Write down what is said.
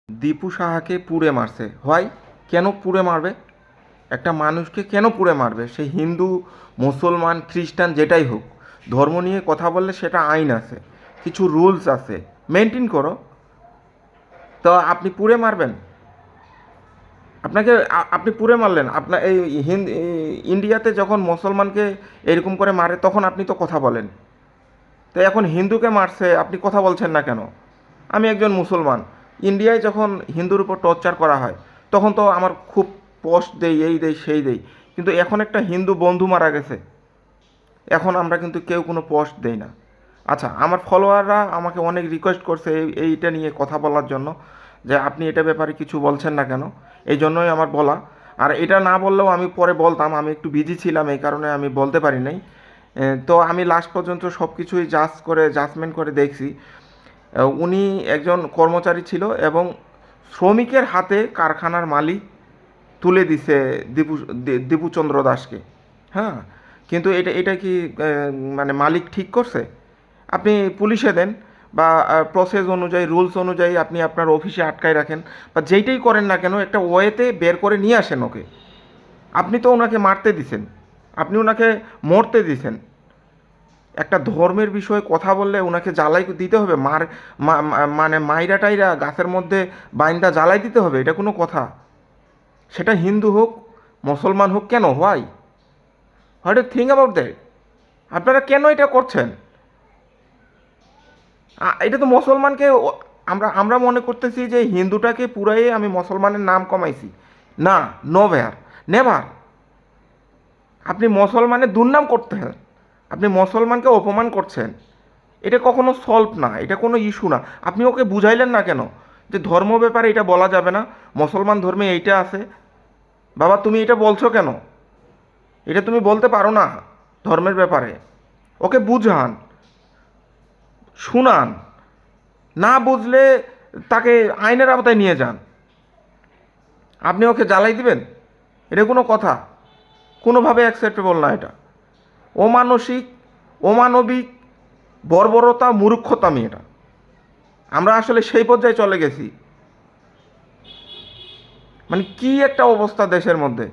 দীপু সাহাকে পুড়ে মারছে হয়। কেন পুড়ে মারবে? একটা মানুষকে কেন পুড়ে মারবে? সে হিন্দু, মুসলমান, খ্রিস্টান যেটাই হোক, ধর্ম নিয়ে কথা বললে সেটা আইন আছে, কিছু রুলস আছে, মেনটেন করো। তো আপনি পুড়ে মারবেন? আপনাকে আপনি পুড়ে মারলেন। আপনার এই ইন্ডিয়াতে যখন মুসলমানকে এরকম করে মারে তখন আপনি তো কথা বলেন। তো এখন হিন্দুকে মারছে, আপনি কথা বলছেন না কেন? আমি একজন মুসলমান, ইন্ডিয়ায় যখন হিন্দুর উপর টর্চার করা হয় তখন তো আমার খুব পোস্ট দেই, এই দেই সেই দেই, কিন্তু এখন একটা হিন্দু বন্ধু মারা গেছে, এখন আমরা কিন্তু কেউ কোনো পোস্ট দেই না। আচ্ছা, আমার ফলোয়াররা আমাকে অনেক রিকোয়েস্ট করছে এইটা নিয়ে কথা বলার জন্য, যে আপনি এটা ব্যাপারে কিছু বলছেন না কেন। এই জন্যই আমার বলা। আর এটা না বললেও আমি পরে বলতাম, আমি একটু বিজি ছিলাম এই কারণে আমি বলতে পারি নাই। তো আমি লাস্ট পর্যন্ত সব কিছুই জাজমেন্ট করে দেখছি। উনি একজন কর্মচারী ছিল এবং শ্রমিকের হাতে কারখানার মালিক তুলে দিছে দীপুচন্দ্র দাসকে। হ্যাঁ, কিন্তু এটা এটা কি মানে মালিক ঠিক করছে? আপনি পুলিশে দেন বা প্রসেস অনুযায়ী, রুলস অনুযায়ী আপনি আপনার অফিসে আটকায় রাখেন, বা যেইটাই করেন না কেন একটা ওয়েতে বের করে নিয়ে আসেন ওকে। আপনি তো ওনাকে মারতে দিছেন, আপনি ওনাকে মরতে দিছেন। একটা ধর্মের বিষয়ে কথা বললে ওনাকে জ্বালাই দিতে হবে? মানে মাইরা টাইরা গাছের মধ্যে বাইন্দা জ্বালাই দিতে হবে? এটা কোনো কথা? সেটা হিন্দু হোক, মুসলমান হোক, কেন? Why? What you think about that? আপনারা কেন এটা করছেন? এটা তো মুসলমানকে আমরা আমরা মনে করতেছি যে হিন্দুটাকে পুরাই আমি মুসলমানের নাম কমাইছি। না, নোভেয়ার, নেভার। আপনি মুসলমানের দুর্নাম করতেছেন, আপনি মুসলমানকে অপমান করছেন। এটা কখনো সলভ না, এটা কোনো ইস্যু না। আপনি ওকে বুঝাইলেন না কেন যে ধর্ম ব্যাপারে এটা বলা যাবে না, মুসলমান ধর্মে এইটা আছে? বাবা, তুমি এটা বলছো কেন? এটা তুমি বলতে পারো না ধর্মের ব্যাপারে। ওকে বুঝান, শুনান, না বুঝলে তাকে আইনের আওতায় নিয়ে যান। আপনি ওকে জ্বালাই দিবেন? এটা কোনো কথা? কোনোভাবে অ্যাকসেপ্টেবল না এটা। অমানসিক, অমানবিক, বর্বরতা, মূর্খতামি এটা। আমরা আসলে সেই পর্যায়ে চলে গেছি। মানে কি একটা অবস্থা দেশের মধ্যে!